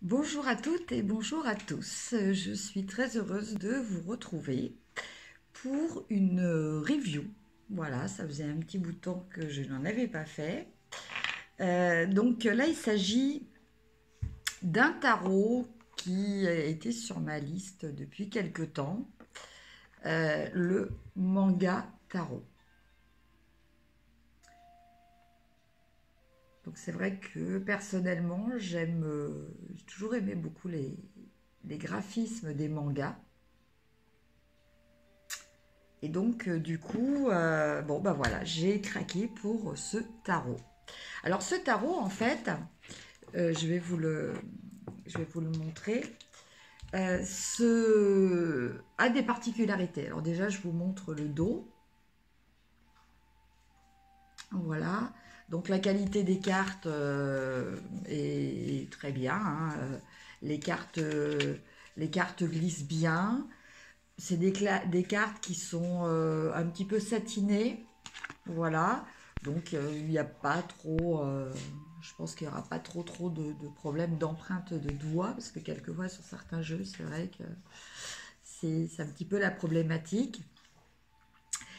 Bonjour à toutes et bonjour à tous. Je suis très heureuse de vous retrouver pour une review. Voilà, ça faisait un petit bout de temps que je n'en avais pas fait. Donc là, il s'agit d'un tarot qui était sur ma liste depuis quelque temps, le manga tarot. Donc c'est vrai que personnellement, j'ai toujours aimé beaucoup les graphismes des mangas. Et donc, du coup, bon, bah voilà, j'ai craqué pour ce tarot. Alors, ce tarot, en fait, je vais je vais vous le montrer, a des particularités. Alors, déjà, je vous montre le dos. Voilà. Donc, la qualité des cartes est très bien, hein. Les cartes glissent bien. C'est des cartes qui sont un petit peu satinées. Voilà. Donc il n'y a pas trop. Je pense qu'il n'y aura pas trop de problèmes d'empreinte de doigts. Parce que quelquefois sur certains jeux, c'est vrai que c'est un petit peu la problématique.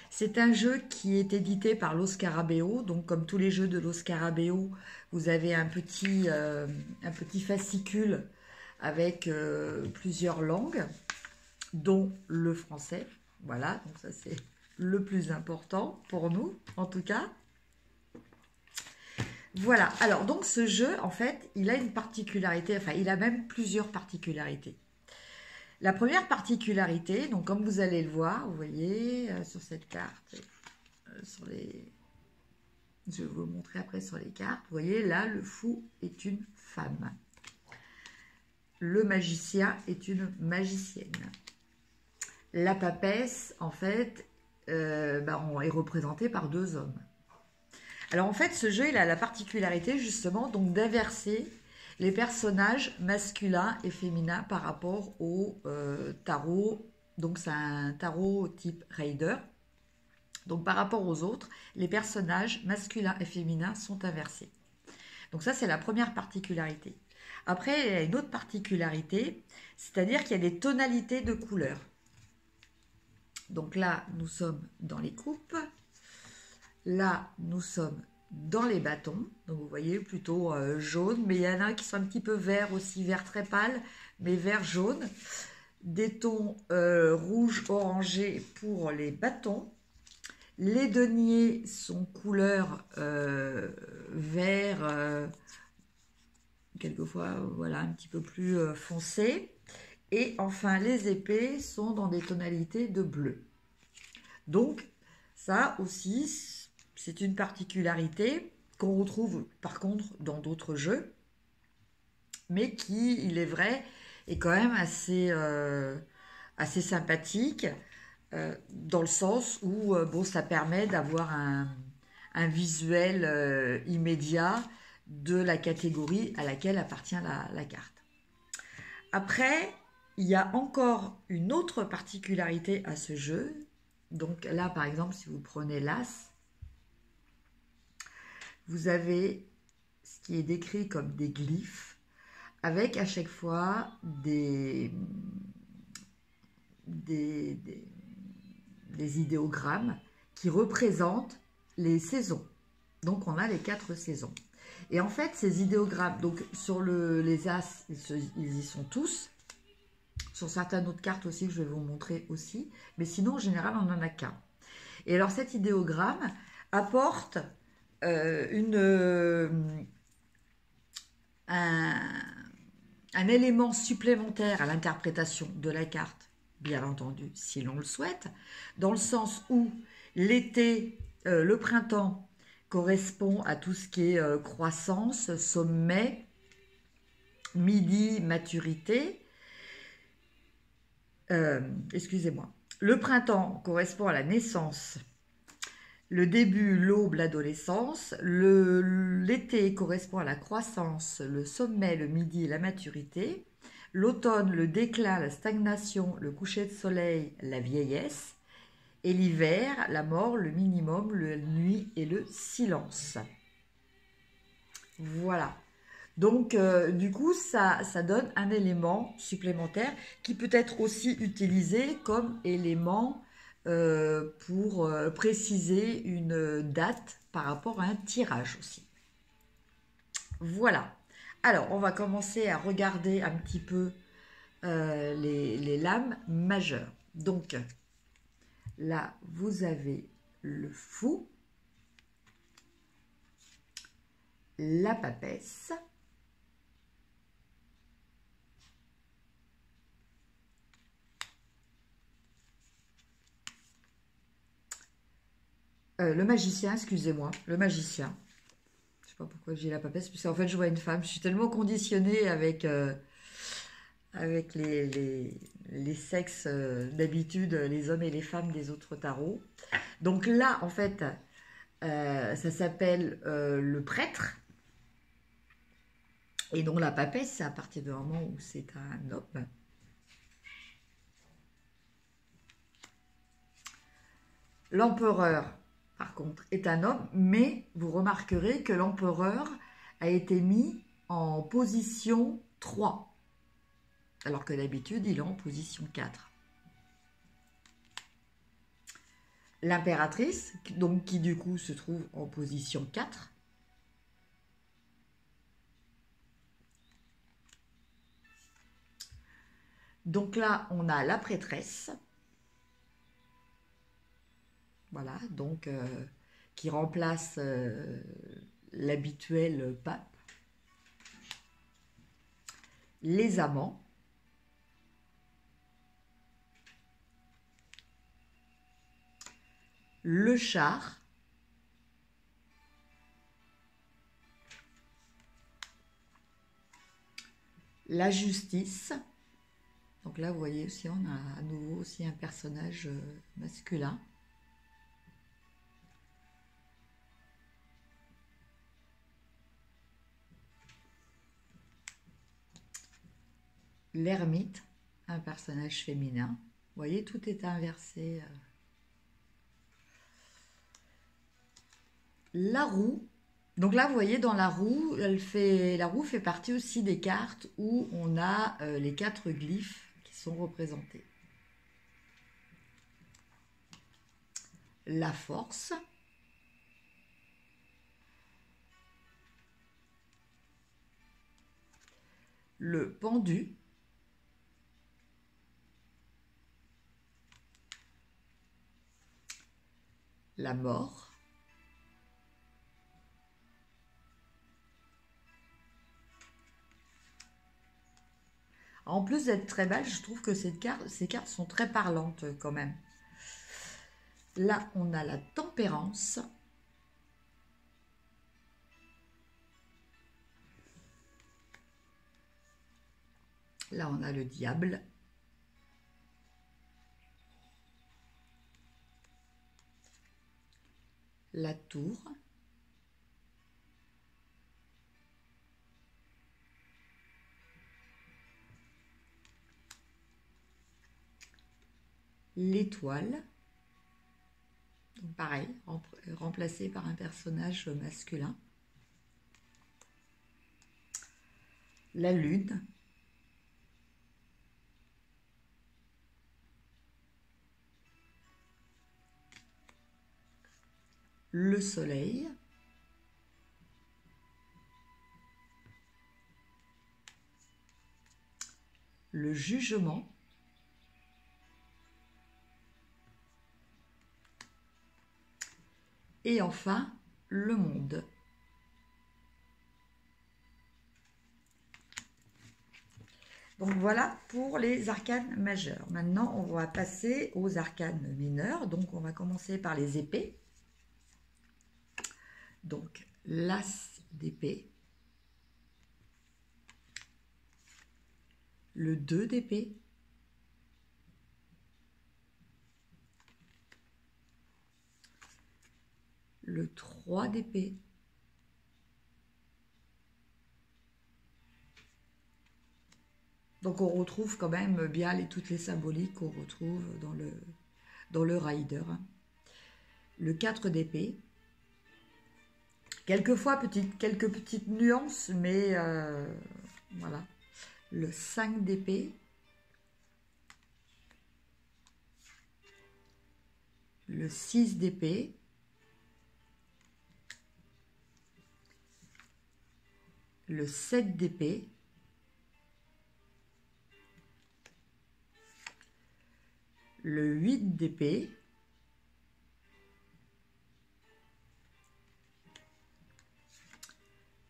C'est un jeu qui est édité par Los Scarabeo. Donc comme tous les jeux de Los Scarabeo, vous avez un petit fascicule avec plusieurs langues, dont le français. Voilà, donc ça c'est le plus important pour nous, en tout cas. Voilà, alors donc ce jeu, en fait, il a une particularité, enfin il a même plusieurs particularités. La première particularité, donc comme vous allez le voir, vous voyez sur cette carte, je vais vous le montrer après sur les cartes, vous voyez là, le fou est une femme. Le magicien est une magicienne. La papesse, en fait, est représentée par deux hommes. Alors en fait, ce jeu, il a la particularité justement donc d'inverser les personnages masculins et féminins par rapport au tarot. Donc c'est un tarot type Raider. Donc par rapport aux autres, les personnages masculins et féminins sont inversés. Donc ça, c'est la première particularité. Après, il y a une autre particularité, c'est-à-dire qu'il y a des tonalités de couleurs. Donc là, nous sommes dans les coupes. Là, nous sommes dans les bâtons. Donc vous voyez, plutôt jaune. Mais il y en a qui sont un petit peu vert aussi, vert très pâle, mais vert jaune. Des tons rouge orangé pour les bâtons. Les deniers sont couleur vert, quelquefois voilà, un petit peu plus foncé. Et enfin, les épées sont dans des tonalités de bleu. Donc, ça aussi, c'est une particularité qu'on retrouve par contre dans d'autres jeux, mais qui, il est vrai, est quand même assez sympathique, dans le sens où bon, ça permet d'avoir un visuel immédiat de la catégorie à laquelle appartient la carte. Après, il y a encore une autre particularité à ce jeu. Donc là, par exemple, si vous prenez l'As, vous avez ce qui est décrit comme des glyphes, avec à chaque fois des idéogrammes qui représentent les saisons. Donc on a les 4 saisons. Et en fait, ces idéogrammes, donc sur les As, ils y sont tous. Sur certaines autres cartes aussi, que je vais vous montrer aussi. Mais sinon, en général, on n'en a qu'un. Et alors, cet idéogramme apporte un élément supplémentaire à l'interprétation de la carte, bien entendu, si l'on le souhaite, dans le sens où l'été, le printemps, correspond à tout ce qui est croissance, sommet, midi, maturité. Excusez-moi. Le printemps correspond à la naissance, le début, l'aube, l'adolescence. L'été correspond à la croissance, le sommet, le midi et la maturité. L'automne, le déclin, la stagnation, le coucher de soleil, la vieillesse. Et l'hiver, la mort, le minimum, la nuit et le silence. Voilà. Donc, du coup, ça donne un élément supplémentaire qui peut être aussi utilisé comme élément pour préciser une date par rapport à un tirage aussi. Voilà. Alors, on va commencer à regarder un petit peu les lames majeures. Donc, là, vous avez le fou, la papesse, le magicien, excusez-moi, le magicien. Je sais pas pourquoi j'ai la papesse, puisqu'en fait, je vois une femme. Je suis tellement conditionnée avec les sexes d'habitude, les hommes et les femmes des autres tarots. Donc là, en fait, ça s'appelle le prêtre. Et donc la papesse, c'est à partir du moment où c'est un homme. L'empereur, par contre, est un homme, mais vous remarquerez que l'empereur a été mis en position 3, alors que d'habitude, il est en position 4. L'impératrice, donc qui du coup se trouve en position 4. Donc là, on a la prêtresse. Voilà, donc qui remplace l'habituel pape. Les amants. Le char. La justice. Donc là, vous voyez aussi, on a à nouveau aussi un personnage masculin. L'ermite, un personnage féminin. Vous voyez, tout est inversé. La roue. Donc là, vous voyez, dans la roue, la roue fait partie aussi des cartes où on a les 4 glyphes qui sont représentés. La force. Le pendu. La mort. En plus d'être très belle, je trouve que ces cartes sont très parlantes quand même. Là, on a la tempérance. Là, on a le diable. La tour. L'étoile. Donc pareil, remplacé par un personnage masculin. La lune. Le soleil. Le jugement. Et enfin, le monde. Donc voilà pour les arcanes majeures. Maintenant, on va passer aux arcanes mineures. Donc on va commencer par les épées. Donc l'as d'épée. Le 2 d'épée. Le 3 d'épée. Donc on retrouve quand même bien toutes les symboliques qu'on retrouve dans le rider. Le 4 d'épée. Quelquefois, quelques petites nuances, mais voilà. Le 5 d'épée. Le 6 d'épée. Le 7 d'épée. Le 8 d'épée.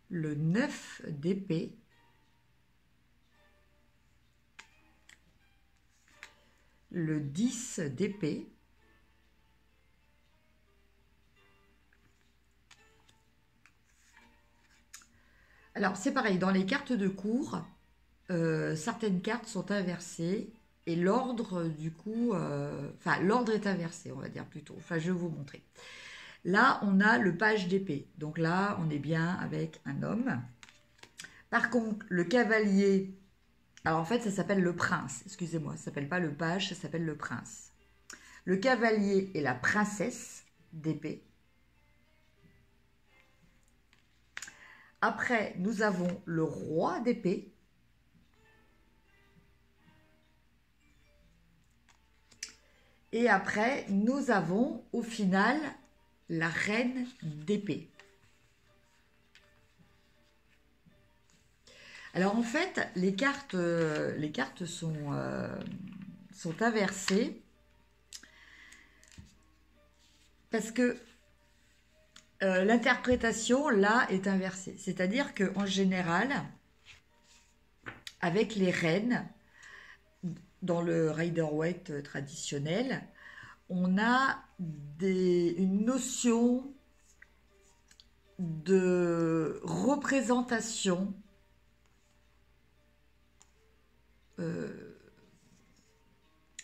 Le 9 d'épée. Le 10 d'épée. Alors, c'est pareil, dans les cartes de cours, certaines cartes sont inversées et l'ordre, du coup, enfin, l'ordre est inversé, on va dire plutôt. Enfin, je vais vous montrer. Là, on a le page d'épée. Donc là, on est bien avec un homme. Par contre, le cavalier, alors en fait, ça s'appelle le prince. Excusez-moi, ça ne s'appelle pas le page, ça s'appelle le prince. Le cavalier est la princesse d'épée. Après, nous avons le roi d'épée. Et après, nous avons au final la reine d'épée. Alors en fait, les cartes sont inversées parce que l'interprétation là est inversée. C'est-à-dire qu'en général, avec les reines, dans le Rider-Waite traditionnel, on a une notion de représentation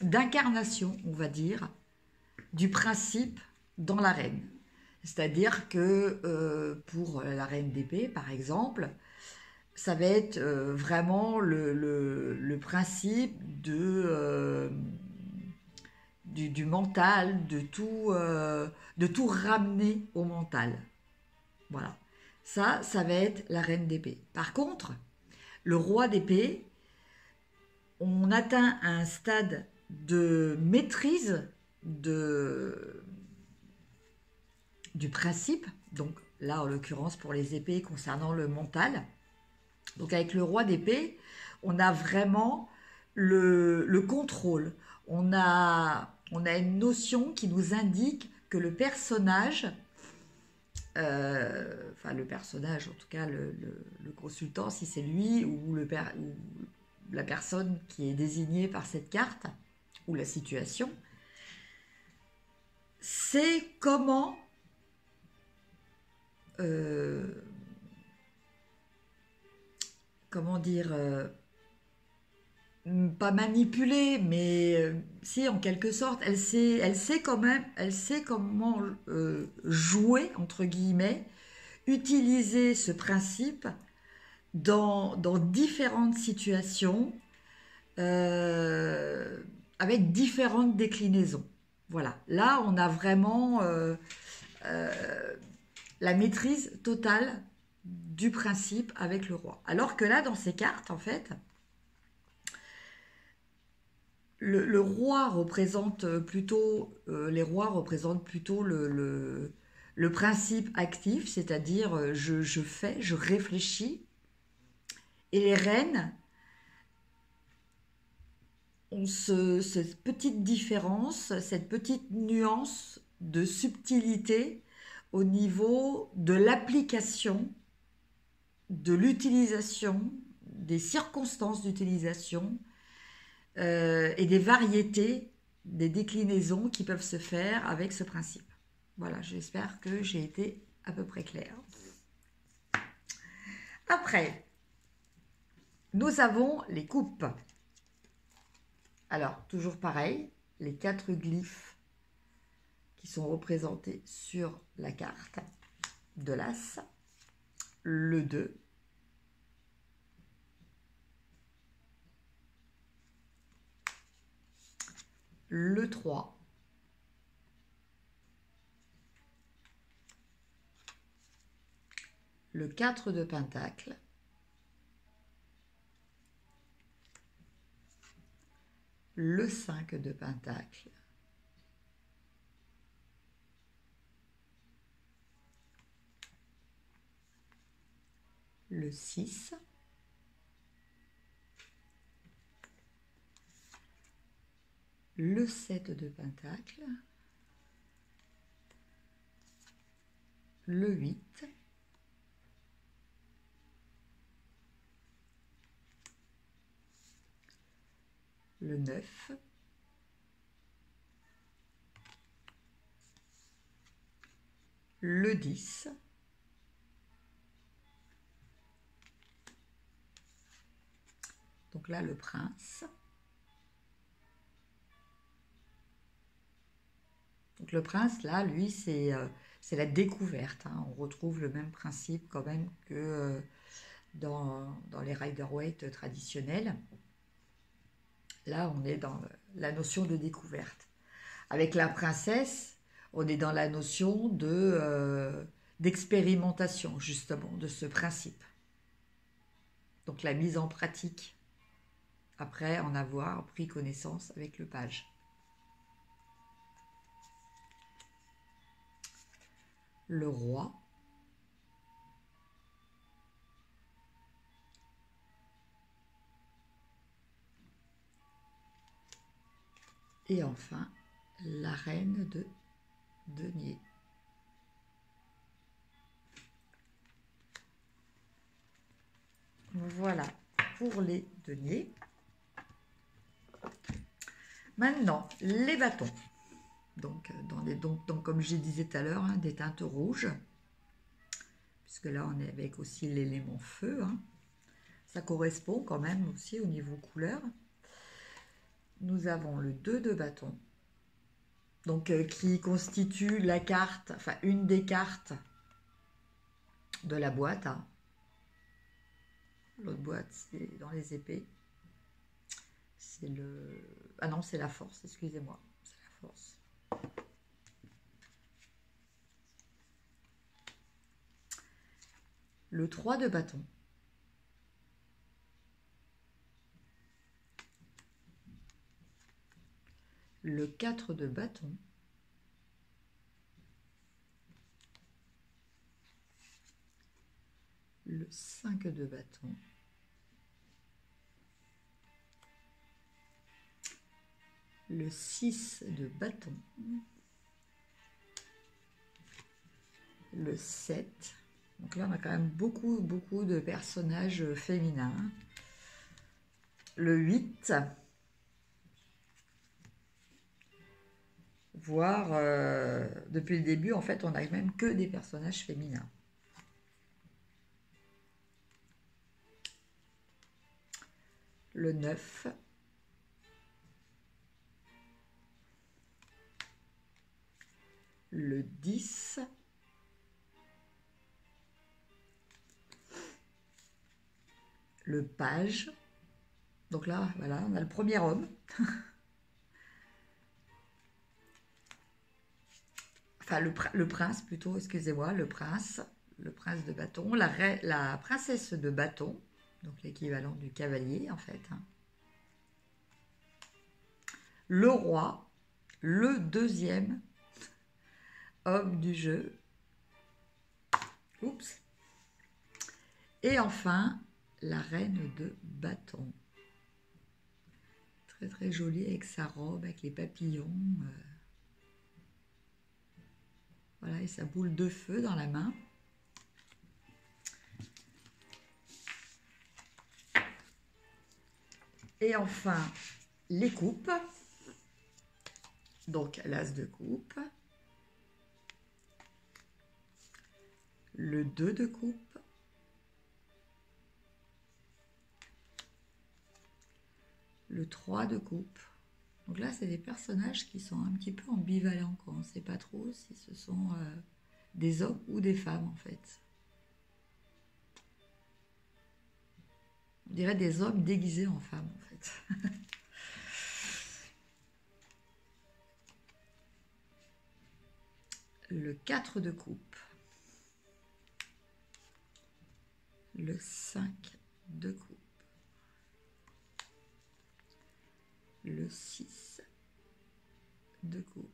d'incarnation, on va dire, du principe dans la reine. C'est-à-dire que pour la reine d'épée, par exemple, ça va être vraiment le principe du mental, de tout ramener au mental. Voilà. Ça va être la reine d'épée. Par contre, le roi d'épée, on atteint un stade de maîtrise du principe, donc là en l'occurrence pour les épées concernant le mental. Donc avec le roi d'épée, on a vraiment le contrôle. On a une notion qui nous indique que le personnage, enfin le personnage, en tout cas le consultant, si c'est lui ou la personne qui est désignée par cette carte, ou la situation, c'est comment comment dire, pas manipuler, mais si en quelque sorte, elle sait comment jouer, entre guillemets, utiliser ce principe dans différentes situations, avec différentes déclinaisons. Voilà, là on a vraiment la maîtrise totale du principe avec le roi. Alors que là, dans ces cartes, en fait, le roi représente plutôt, les rois représentent plutôt le principe actif, c'est-à-dire je fais, je réfléchis. Et les reines ont cette petite différence, cette petite nuance de subtilité au niveau de l'application, de l'utilisation, des circonstances d'utilisation et des variétés, des déclinaisons qui peuvent se faire avec ce principe. Voilà, j'espère que j'ai été à peu près claire. Après, nous avons les coupes. Alors, toujours pareil, les 4 glyphes qui sont représentés sur la carte de l'As, le 2, le 3, le 4 de Pentacle, le 5 de Pentacle, le 6, le 7 de Pentacle, le 8, le 9, le 10, donc là le prince, donc le prince là lui c'est la découverte, hein. On retrouve le même principe quand même que dans les Rider-Waite traditionnels. Là on est dans la notion de découverte. Avec la princesse, on est dans la notion d'expérimentation, justement, de ce principe. Donc la mise en pratique, après en avoir pris connaissance avec le page. Le roi. Et enfin, la reine de denier. Voilà pour les deniers. Maintenant, les bâtons. Donc, comme je disais tout à l'heure, hein, des teintes rouges. Puisque là, on est avec aussi l'élément feu. Hein. Ça correspond quand même aussi au niveau couleur. Nous avons le 2 de bâton. Donc, qui constitue la carte, enfin une des cartes de la boîte. Hein. L'autre boîte, c'est dans les épées. C'est le... Ah non, c'est la force, excusez-moi. C'est la force. Le 3 de bâton. Le 4 de bâton. Le 5 de bâton. Le 6 de bâton. Le 7. Donc là, on a quand même beaucoup de personnages féminins. Le 8. Voire, depuis le début, en fait, on n'a même que des personnages féminins. Le 9. Le 10. Le page. Donc là, voilà, on a le premier homme. Enfin, le prince plutôt, excusez-moi, le prince de bâton, la princesse de bâton, donc l'équivalent du cavalier en fait. Hein. Le roi, le deuxième homme du jeu. Oups. Et enfin, la reine de bâton. Très très jolie avec sa robe, avec les papillons. Voilà, et sa boule de feu dans la main. Et enfin, les coupes. Donc, l'as de coupe. Le 2 de coupe. Le 3 de coupe. Donc là, c'est des personnages qui sont un petit peu ambivalents, quoi. On ne sait pas trop si ce sont des hommes ou des femmes, en fait. On dirait des hommes déguisés en femmes, en fait. Le 4 de coupe. le 5 de coupe, le 6 de coupe,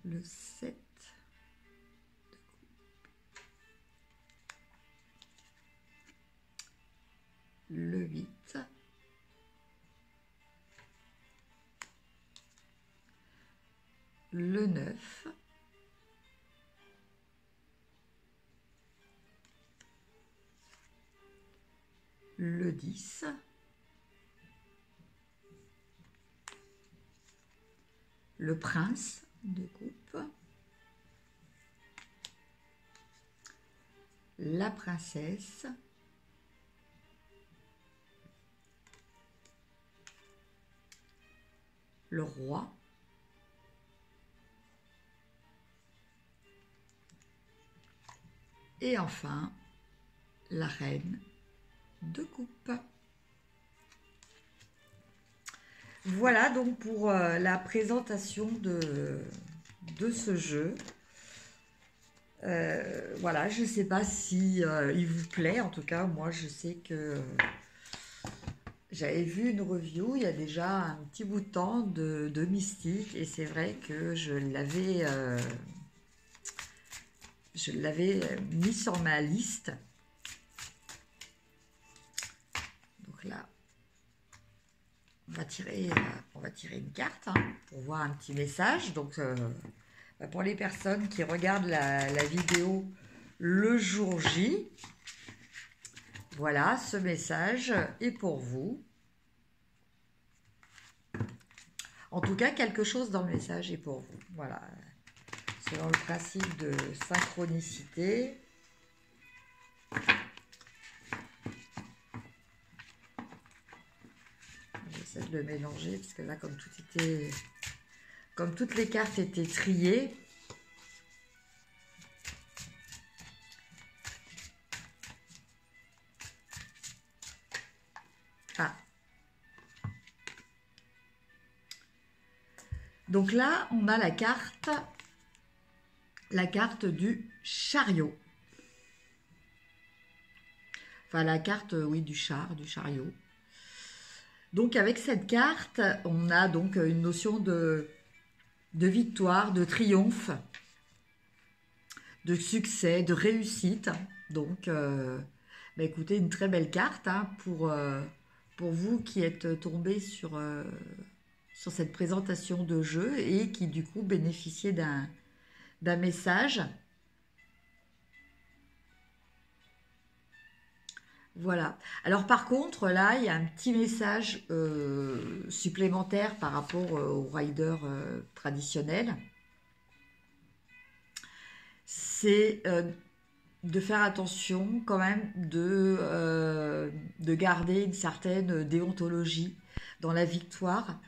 le 7 de coupe, le 8, le 9, le 10, le prince de coupe, la princesse, le roi, et enfin la reine de coupe. Voilà donc pour la présentation de ce jeu. Voilà, je ne sais pas si il vous plaît. En tout cas, moi, je sais que j'avais vu une review il y a déjà un petit bout de temps de Mystique. Et c'est vrai que je l'avais mis sur ma liste. Donc là, on va tirer une carte pour voir un petit message. Donc, pour les personnes qui regardent la vidéo le jour J, voilà, ce message est pour vous. En tout cas, quelque chose dans le message est pour vous. Voilà, selon le principe de synchronicité. J'essaie de le mélanger parce que là, comme toutes les cartes étaient triées, donc là, on a la carte du chariot. Enfin, la carte, oui, du chariot. Donc, avec cette carte, on a donc une notion de victoire, de triomphe, de succès, de réussite. Donc, écoutez, une très belle carte pour vous qui êtes tombés sur cette présentation de jeu et qui, du coup, bénéficiez d'un message. Voilà. Alors par contre, là, il y a un petit message supplémentaire par rapport au rider traditionnel. C'est de faire attention quand même de garder une certaine déontologie dans la victoire,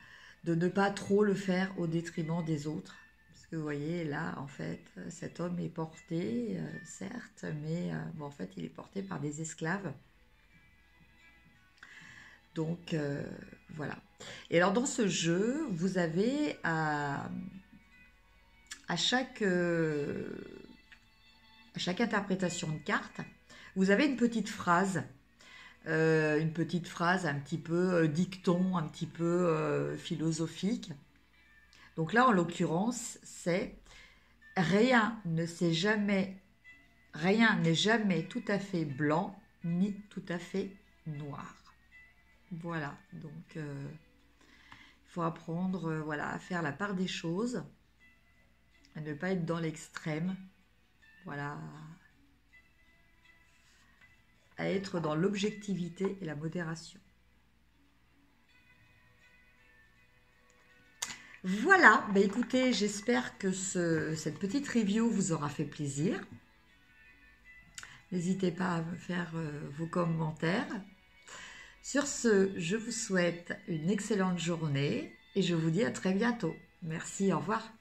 de ne pas trop le faire au détriment des autres. Parce que vous voyez, là, en fait, cet homme est porté, certes, mais bon, en fait, il est porté par des esclaves. Donc, voilà. Et alors, dans ce jeu, vous avez à chaque interprétation de carte, vous avez une petite phrase un petit peu dicton, un petit peu philosophique. Donc là, en l'occurrence, c'est « Rien n'est jamais tout à fait blanc, ni tout à fait noir ». Voilà, donc il faut apprendre voilà, à faire la part des choses, à ne pas être dans l'extrême, voilà, à être dans l'objectivité et la modération. Voilà, écoutez, j'espère que cette petite review vous aura fait plaisir. N'hésitez pas à me faire vos commentaires. Sur ce, je vous souhaite une excellente journée et je vous dis à très bientôt. Merci, au revoir.